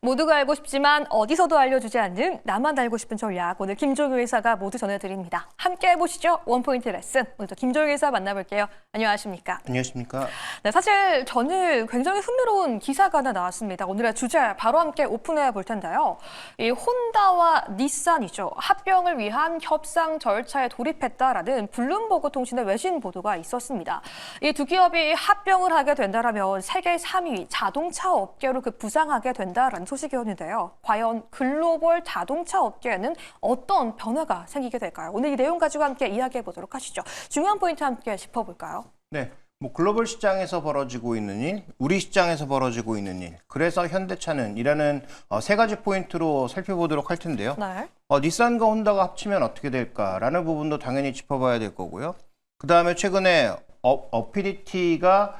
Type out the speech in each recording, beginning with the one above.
모두가 알고 싶지만 어디서도 알려주지 않는 나만 알고 싶은 전략. 오늘 김종유 의사가 모두 전해드립니다. 함께 해보시죠. 원포인트 레슨. 오늘도 김종유 의사 만나볼게요. 안녕하십니까? 안녕하십니까? 네, 사실 저는 굉장히 흥미로운 기사가 하나 나왔습니다. 오늘의 주제 바로 함께 오픈해 볼 텐데요. 이 혼다와 닛산이죠. 합병을 위한 협상 절차에 돌입했다라는 블룸버그 통신의 외신 보도가 있었습니다. 이 두 기업이 합병을 하게 된다면 세계 3위 자동차 업계로 부상하게 된다라는 소식이었는데요. 과연 글로벌 자동차 업계에는 어떤 변화가 생기게 될까요? 오늘 이 내용 가지고 함께 이야기해 보도록 하시죠. 중요한 포인트 함께 짚어볼까요? 네, 글로벌 시장에서 벌어지고 있는 일, 우리 시장에서 벌어지고 있는 일, 그래서 현대차는 이라는 세 가지 포인트로 살펴보도록 할 텐데요. 네. 닛산과 혼다가 합치면 어떻게 될까라는 부분도 당연히 짚어봐야 될 거고요. 그 다음에 최근에 어피니티가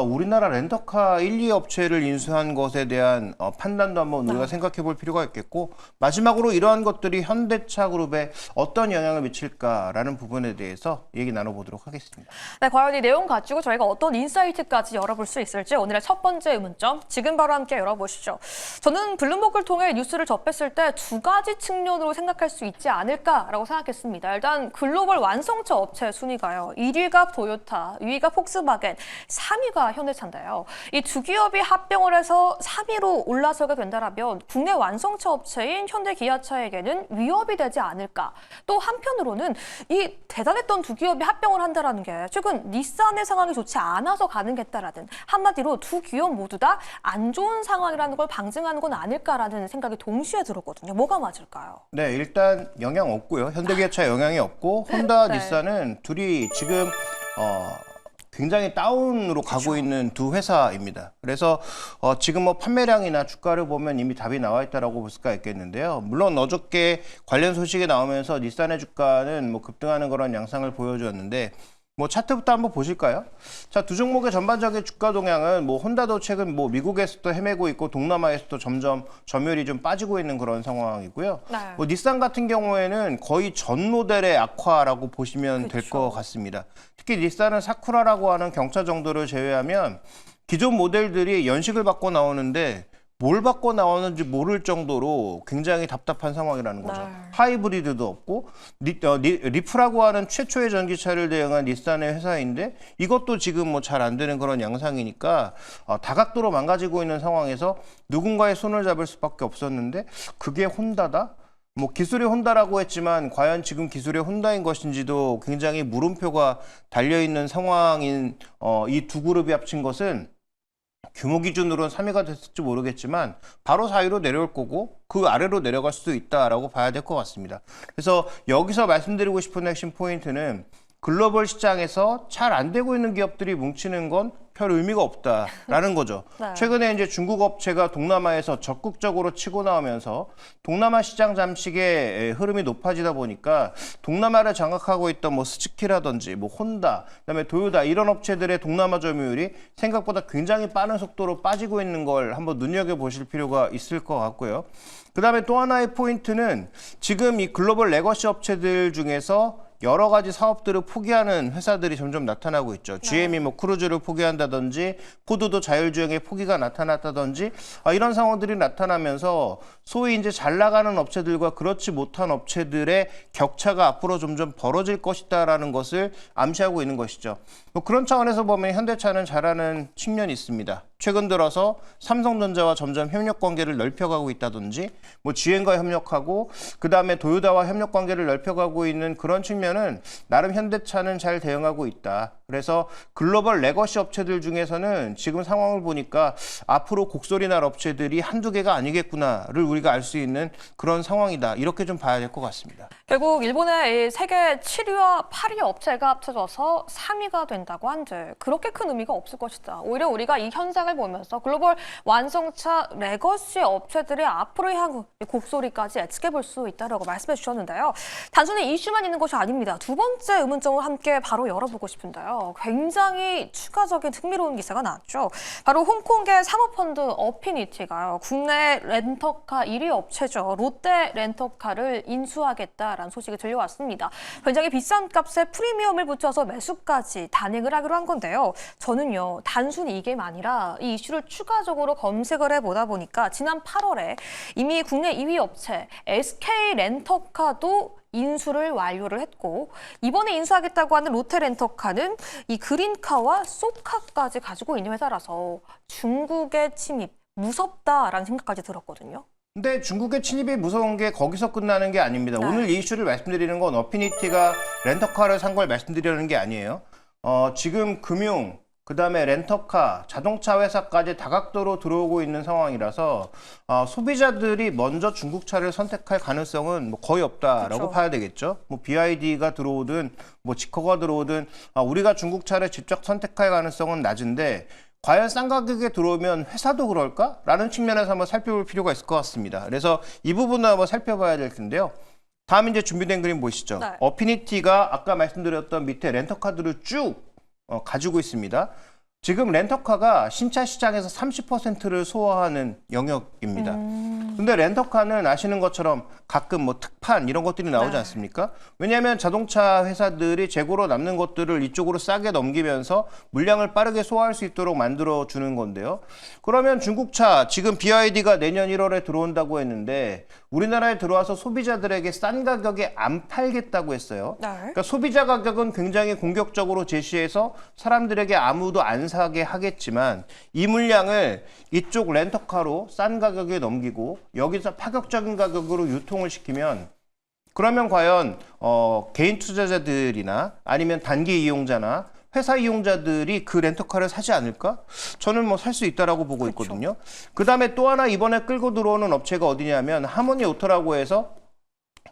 우리나라 렌터카 1, 2 업체를 인수한 것에 대한 판단도 한번 우리가 생각해 볼 필요가 있겠고, 마지막으로 이러한 것들이 현대차 그룹에 어떤 영향을 미칠까라는 부분에 대해서 얘기 나눠보도록 하겠습니다. 네, 과연 이 내용 가지고 저희가 어떤 인사이트까지 열어볼 수 있을지 오늘의 첫 번째 의문점 지금 바로 함께 열어보시죠. 저는 블룸버그를 통해 뉴스를 접했을 때 두 가지 측면으로 생각할 수 있지 않을까라고 생각했습니다. 일단 글로벌 완성차 업체 순위가요. 1위가 토요타, 2위가 폭스바겐, 3위가 현대차인데요. 이 두 기업이 합병을 해서 3위로 올라서게 된다면 국내 완성차 업체인 현대기아차에게는 위협이 되지 않을까. 또 한편으로는 이 대단했던 두 기업이 합병을 한다는 게 최근 닛산의 상황이 좋지 않아서 가능했다라든 한마디로 두 기업 모두 다 안 좋은 상황이라는 걸 방증하는 건 아닐까라는 생각이 동시에 들었거든요. 뭐가 맞을까요? 네, 일단 영향 없고요. 현대기아차 영향이 없고, 혼다, 네. 닛산은 둘이 지금 굉장히 다운으로 가고 있는 두 회사입니다. 그래서 지금 판매량이나 주가를 보면 이미 답이 나와 있다라고 볼 수가 있겠는데요. 물론 어저께 관련 소식이 나오면서 닛산의 주가는 급등하는 그런 양상을 보여주었는데, 차트부터 한번 보실까요? 자, 두 종목의 전반적인 주가 동향은 혼다도 최근 미국에서도 헤매고 있고 동남아에서도 점점 점유율이 좀 빠지고 있는 그런 상황이고요. 네. 닛산 같은 경우에는 거의 전 모델의 악화라고 보시면 될 것 같습니다. 특히 닛산은 사쿠라라고 하는 경차 정도를 제외하면 기존 모델들이 연식을 받고 나오는데 뭘 받고 나오는지 모를 정도로 굉장히 답답한 상황이라는 거죠. 네. 하이브리드도 없고, 리프라고 하는 최초의 전기차를 대응한 닛산의 회사인데 이것도 지금 잘 안 되는 그런 양상이니까 다각도로 망가지고 있는 상황에서 누군가의 손을 잡을 수밖에 없었는데 그게 혼다다? 기술이 혼다라고 했지만 과연 지금 기술이 혼다인 것인지도 굉장히 물음표가 달려있는 상황인 이 두 그룹이 합친 것은 규모 기준으로는 3위가 됐을지 모르겠지만 바로 4위로 내려올 거고 그 아래로 내려갈 수도 있다라고 봐야 될 것 같습니다. 그래서 여기서 말씀드리고 싶은 핵심 포인트는 글로벌 시장에서 잘 안 되고 있는 기업들이 뭉치는 건 별 의미가 없다라는 거죠. 네. 최근에 이제 중국 업체가 동남아에서 적극적으로 치고 나오면서 동남아 시장 잠식의 흐름이 높아지다 보니까 동남아를 장악하고 있던 스즈키라든지 혼다, 그다음에 도요타 이런 업체들의 동남아 점유율이 생각보다 굉장히 빠른 속도로 빠지고 있는 걸 한번 눈여겨보실 필요가 있을 것 같고요. 그다음에 또 하나의 포인트는 지금 이 글로벌 레거시 업체들 중에서 여러 가지 사업들을 포기하는 회사들이 점점 나타나고 있죠. GM이 크루즈를 포기한다든지 포드도 자율주행의 포기가 나타났다든지 이런 상황들이 나타나면서 소위 이제 잘 나가는 업체들과 그렇지 못한 업체들의 격차가 앞으로 점점 벌어질 것이다라는 것을 암시하고 있는 것이죠. 그런 차원에서 보면 현대차는 잘하는 측면이 있습니다. 최근 들어서 삼성전자와 점점 협력 관계를 넓혀가고 있다든지 GM과 협력하고 그다음에 도요타와 협력 관계를 넓혀가고 있는 그런 측면은 나름 현대차는 잘 대응하고 있다. 그래서 글로벌 레거시 업체들 중에서는 지금 상황을 보니까 앞으로 곡소리 날 업체들이 한두 개가 아니겠구나를 우리가 알 수 있는 그런 상황이다. 이렇게 좀 봐야 될 것 같습니다. 결국 일본의 세계 7위와 8위 업체가 합쳐져서 3위가 된다고 한들 그렇게 큰 의미가 없을 것이다. 오히려 우리가 이 현상을 보면서 글로벌 완성차 레거시 업체들의 앞으로 향후 곡소리까지 예측해 볼 수 있다고 말씀해 주셨는데요. 단순히 이슈만 있는 것이 아닙니다. 두 번째 의문점을 함께 바로 열어보고 싶은데요. 굉장히 추가적인 흥미로운 기사가 나왔죠. 바로 홍콩계 사모펀드 어피니티가요. 국내 렌터카 1위 업체죠. 롯데 렌터카를 인수하겠다라는 소식이 들려왔습니다. 굉장히 비싼 값에 프리미엄을 붙여서 매수까지 단행을 하기로 한 건데요. 저는요, 단순히 이게 아니라 이 이슈를 추가적으로 검색을 해보다 보니까 지난 8월에 이미 국내 2위 업체 SK 렌터카도 인수를 완료를 했고 이번에 인수하겠다고 하는 롯데 렌터카는 이 그린카와 쏘카까지 가지고 있는 회사라서 중국의 침입 무섭다라는 생각까지 들었거든요. 근데 중국의 침입이 무서운 게 거기서 끝나는 게 아닙니다. 네. 오늘 이 이슈를 말씀드리는 건 어피니티가 렌터카를 산 걸 말씀드리려는 게 아니에요. 지금 금융, 그다음에 렌터카, 자동차 회사까지 다각도로 들어오고 있는 상황이라서 소비자들이 먼저 중국 차를 선택할 가능성은 뭐 거의 없다라고 그렇죠. 봐야 되겠죠. 뭐 BYD가 들어오든 뭐 지커가 들어오든 우리가 중국 차를 직접 선택할 가능성은 낮은데 과연 싼 가격에 들어오면 회사도 그럴까? 라는 측면에서 한번 살펴볼 필요가 있을 것 같습니다. 그래서 이 부분을 한번 살펴봐야 될 텐데요. 다음 이제 준비된 그림 보시죠. 네. 어피니티가 아까 말씀드렸던 밑에 렌터카들을 쭉 가지고 있습니다. 지금 렌터카가 신차 시장에서 30%를 소화하는 영역입니다. 근데 렌터카는 아시는 것처럼 가끔 뭐 특판 이런 것들이 나오지 네. 않습니까? 왜냐하면 자동차 회사들이 재고로 남는 것들을 이쪽으로 싸게 넘기면서 물량을 빠르게 소화할 수 있도록 만들어 주는 건데요. 그러면 중국차 지금 BYD가 내년 1월에 들어온다고 했는데 우리나라에 들어와서 소비자들에게 싼 가격에 안 팔겠다고 했어요. 네. 그러니까 소비자 가격은 굉장히 공격적으로 제시해서 사람들에게 아무도 안 사게 하겠지만 이 물량을 이쪽 렌터카로 싼 가격에 넘기고 여기서 파격적인 가격으로 유통을 시키면 그러면 과연 개인 투자자들이나 아니면 단기 이용자나 회사 이용자들이 그 렌터카를 사지 않을까? 저는 뭐 살 수 있다라고 보고 있거든요. 그다음에 또 하나 이번에 끌고 들어오는 업체가 어디냐면 하모니 오토라고 해서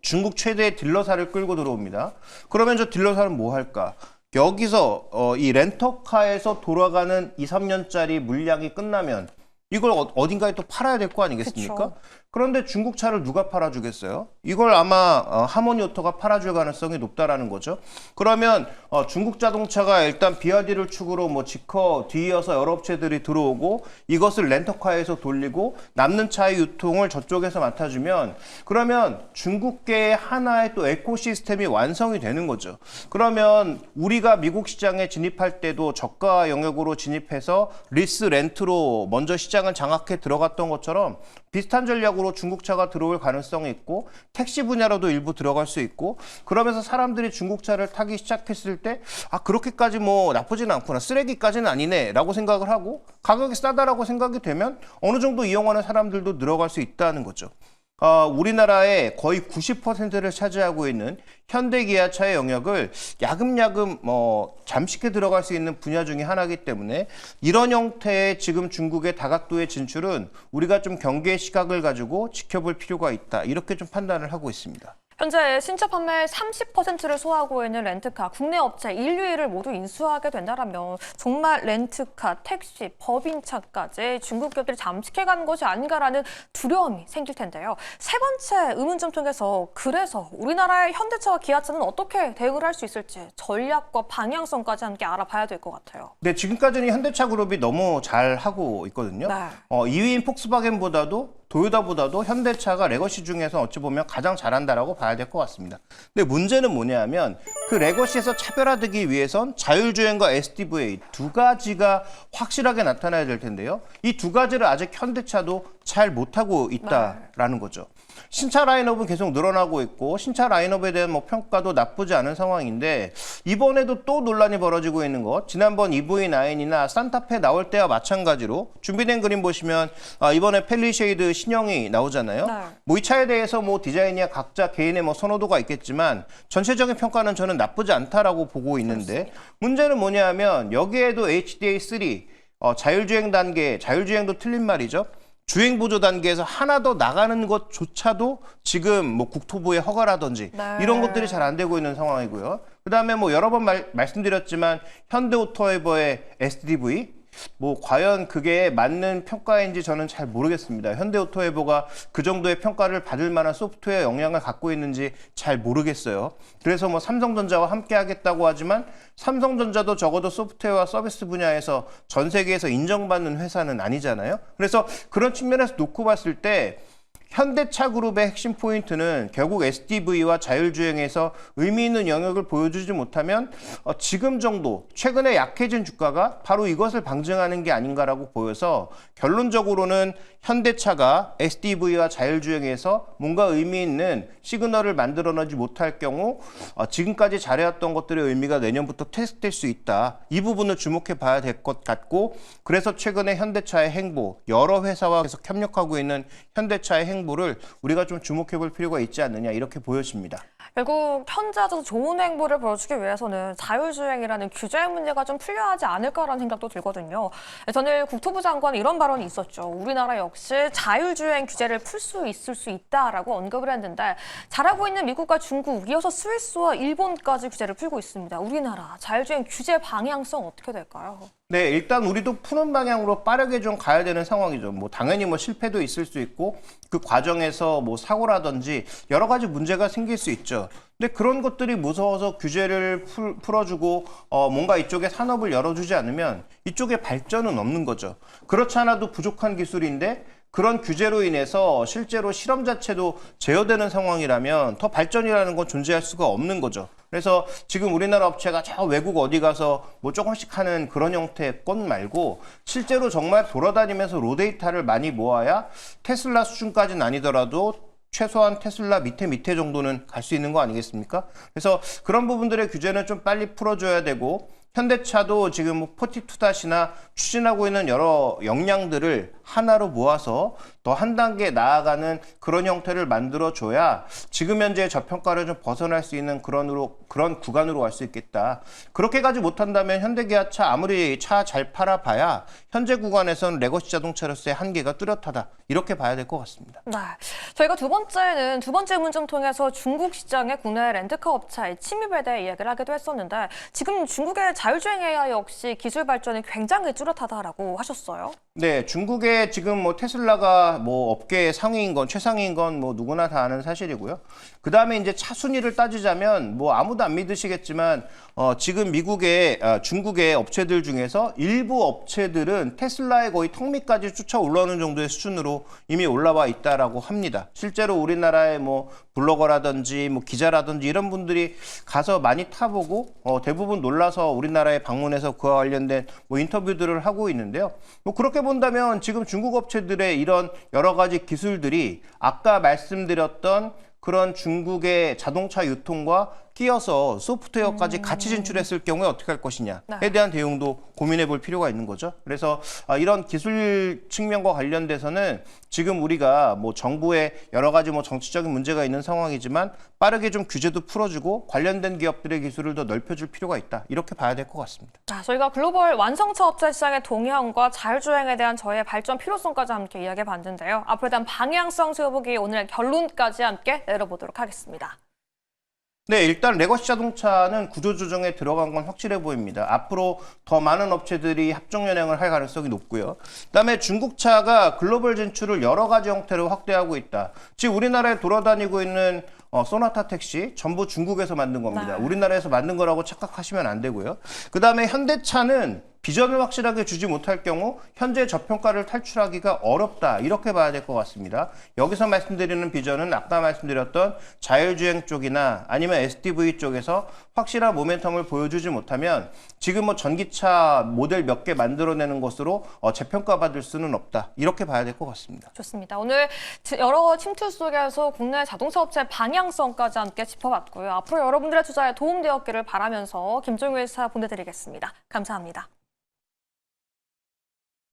중국 최대의 딜러사를 끌고 들어옵니다. 그러면 저 딜러사는 뭐 할까? 여기서 이 렌터카에서 돌아가는 2, 3년짜리 물량이 끝나면 이걸 어딘가에 또 팔아야 될 거 아니겠습니까? 그쵸. 그런데 중국 차를 누가 팔아주겠어요? 이걸 아마 하모니 오토가 팔아줄 가능성이 높다라는 거죠. 그러면 중국 자동차가 일단 BYD를 축으로 뭐 지커 뒤이어서 여러 업체들이 들어오고 이것을 렌터카에서 돌리고 남는 차의 유통을 저쪽에서 맡아주면 그러면 중국계의 하나의 또 에코시스템이 완성이 되는 거죠. 그러면 우리가 미국 시장에 진입할 때도 저가 영역으로 진입해서 리스 렌트로 먼저 시장을 장악해 들어갔던 것처럼 비슷한 전략으로 중국차가 들어올 가능성이 있고 택시 분야로도 일부 들어갈 수 있고 그러면서 사람들이 중국차를 타기 시작했을 때 그렇게까지 뭐 나쁘지는 않구나 쓰레기까지는 아니네 라고 생각을 하고 가격이 싸다라고 생각이 되면 어느 정도 이용하는 사람들도 늘어갈 수 있다는 거죠. 우리나라의 거의 90%를 차지하고 있는 현대기아차의 영역을 야금야금 잠식해 들어갈 수 있는 분야 중에 하나이기 때문에 이런 형태의 지금 중국의 다각도의 진출은 우리가 좀 경계의 시각을 가지고 지켜볼 필요가 있다. 이렇게 좀 판단을 하고 있습니다. 현재 신차 판매의 30%를 소화하고 있는 렌트카, 국내 업체 1, 2위를 모두 인수하게 된다면 정말 렌트카, 택시, 법인차까지 중국 기업들이 잠식해가는 것이 아닌가라는 두려움이 생길 텐데요. 세 번째 의문점 통해서 그래서 우리나라의 현대차와 기아차는 어떻게 대응을 할 수 있을지 전략과 방향성까지 함께 알아봐야 될 것 같아요. 네, 지금까지는 현대차 그룹이 너무 잘 하고 있거든요. 네. 2위인 폭스바겐보다도 도요타보다도 현대차가 레거시 중에서 어찌 보면 가장 잘한다라고 봐야 될 것 같습니다. 근데 문제는 뭐냐면 그 레거시에서 차별화되기 위해선 자율주행과 SDV 두 가지가 확실하게 나타나야 될 텐데요. 이 두 가지를 아직 현대차도 잘 못하고 있다라는 거죠. 신차 라인업은 계속 늘어나고 있고 신차 라인업에 대한 뭐 평가도 나쁘지 않은 상황인데 이번에도 또 논란이 벌어지고 있는 것 지난번 EV9이나 산타페 나올 때와 마찬가지로 준비된 그림 보시면 이번에 펠리쉐이드 신형이 나오잖아요. 네. 뭐 이 차에 대해서 뭐 디자인이야 각자 개인의 뭐 선호도가 있겠지만 전체적인 평가는 저는 나쁘지 않다라고 보고 있는데 문제는 뭐냐면 여기에도 HDA3 자율주행 단계 자율주행도 틀린 말이죠. 주행 보조 단계에서 하나 더 나가는 것조차도 지금 뭐 국토부의 허가라든지 네. 이런 것들이 잘 안 되고 있는 상황이고요. 그다음에 뭐 여러 번 말씀드렸지만 현대오토에버의 SDV 뭐 과연 그게 맞는 평가인지 저는 잘 모르겠습니다. 현대오토에버가 그 정도의 평가를 받을 만한 소프트웨어 역량을 갖고 있는지 잘 모르겠어요. 그래서 뭐 삼성전자와 함께 하겠다고 하지만 삼성전자도 적어도 소프트웨어와 서비스 분야에서 전 세계에서 인정받는 회사는 아니잖아요. 그래서 그런 측면에서 놓고 봤을 때 현대차 그룹의 핵심 포인트는 결국 SDV와 자율주행에서 의미 있는 영역을 보여주지 못하면 지금 정도 최근에 약해진 주가가 바로 이것을 방증하는 게 아닌가라고 보여서 결론적으로는 현대차가 SDV와 자율주행에서 뭔가 의미 있는 시그널을 만들어내지 못할 경우 지금까지 잘해왔던 것들의 의미가 내년부터 퇴색될 수 있다. 이 부분을 주목해 봐야 될 것 같고 그래서 최근에 현대차의 행보, 여러 회사와 계속 협력하고 있는 현대차의 행보를 우리가 좀 주목해 볼 필요가 있지 않느냐 이렇게 보여집니다. 결국 현재도 좋은 행보를 보여주기 위해서는 자율주행이라는 규제 문제가 좀 풀려야 하지 않을까라는 생각도 들거든요. 전일 국토부 장관이 이런 발언이 있었죠. 우리나라 역시 자율주행 규제를 풀 수 있을 수 있다라고 언급을 했는데 잘하고 있는 미국과 중국, 이어서 스위스와 일본까지 규제를 풀고 있습니다. 우리나라 자율주행 규제 방향성 어떻게 될까요? 네, 일단 우리도 푸는 방향으로 빠르게 좀 가야 되는 상황이죠. 뭐 당연히 뭐 실패도 있을 수 있고 그 과정에서 뭐 사고라든지 여러 가지 문제가 생길 수 있죠. 근데 그런 것들이 무서워서 규제를 풀어주고 뭔가 이쪽에 산업을 열어주지 않으면 이쪽에 발전은 없는 거죠. 그렇지 않아도 부족한 기술인데 그런 규제로 인해서 실제로 실험 자체도 제어되는 상황이라면 더 발전이라는 건 존재할 수가 없는 거죠. 그래서 지금 우리나라 업체가 저 외국 어디 가서 뭐 조금씩 하는 그런 형태의 건 말고 실제로 정말 돌아다니면서 로데이터를 많이 모아야 테슬라 수준까지는 아니더라도 최소한 테슬라 밑에 정도는 갈 수 있는 거 아니겠습니까? 그래서 그런 부분들의 규제는 좀 빨리 풀어줘야 되고 현대차도 지금 42-나 추진하고 있는 여러 역량들을 하나로 모아서 더 한 단계 나아가는 그런 형태를 만들어줘야 지금 현재의 저평가를 좀 벗어날 수 있는 그런 구간으로 갈 수 있겠다. 그렇게 가지 못한다면 현대기아차 아무리 차 잘 팔아봐야 현재 구간에서는 레거시 자동차로서의 한계가 뚜렷하다. 이렇게 봐야 될 것 같습니다. 네, 저희가 두 번째 문점 통해서 중국 시장의 국내 렌트카 업체의 침입에 대해 이야기를 하기도 했었는데 지금 중국의 자율주행 AI 역시 기술 발전이 굉장히 뚜렷하다라고 하셨어요. 네, 중국의 지금 뭐 테슬라가 뭐 업계 상위인 건 최상위인 건 뭐 누구나 다 아는 사실이고요. 그 다음에 이제 차 순위를 따지자면 뭐 아무도 안 믿으시겠지만 지금 중국의 업체들 중에서 일부 업체들은 테슬라의 거의 턱 밑까지 쫓아 올라오는 정도의 수준으로 이미 올라와 있다라고 합니다. 실제로 우리나라의 뭐 블로거라든지 뭐 기자라든지 이런 분들이 가서 많이 타보고 대부분 놀라서 우리나라에 방문해서 그와 관련된 뭐 인터뷰들을 하고 있는데요. 뭐 그렇게 본다면 지금 중국 업체들의 이런 여러 가지 기술들이 아까 말씀드렸던 그런 중국의 자동차 유통과 끼어서 소프트웨어까지 같이 진출했을 경우에 어떻게 할 것이냐에 대한 대응도 고민해 볼 필요가 있는 거죠. 그래서 이런 기술 측면과 관련돼서는 지금 우리가 뭐 정부의 여러 가지 뭐 정치적인 문제가 있는 상황이지만 빠르게 좀 규제도 풀어주고 관련된 기업들의 기술을 더 넓혀줄 필요가 있다. 이렇게 봐야 될 것 같습니다. 저희가 글로벌 완성차 업체 시장의 동향과 자율주행에 대한 저희의 발전 필요성까지 함께 이야기해 봤는데요. 앞으로에 대한 방향성 세워보기 오늘 결론까지 함께 내려보도록 하겠습니다. 네, 일단 레거시 자동차는 구조조정에 들어간 건 확실해 보입니다. 앞으로 더 많은 업체들이 합종연행을 할 가능성이 높고요. 그다음에 중국차가 글로벌 진출을 여러 가지 형태로 확대하고 있다. 지금 우리나라에 돌아다니고 있는 소나타 택시 전부 중국에서 만든 겁니다. 우리나라에서 만든 거라고 착각하시면 안 되고요. 그다음에 현대차는 비전을 확실하게 주지 못할 경우 현재 저평가를 탈출하기가 어렵다. 이렇게 봐야 될 것 같습니다. 여기서 말씀드리는 비전은 아까 말씀드렸던 자율주행 쪽이나 아니면 SDV 쪽에서 확실한 모멘텀을 보여주지 못하면 지금 뭐 전기차 모델 몇 개 만들어내는 것으로 재평가받을 수는 없다. 이렇게 봐야 될 것 같습니다. 좋습니다. 오늘 여러 침투 속에서 국내 자동차 업체의 방향성까지 함께 짚어봤고요. 앞으로 여러분들의 투자에 도움되었기를 바라면서 김종일 사 보내드리겠습니다. 감사합니다.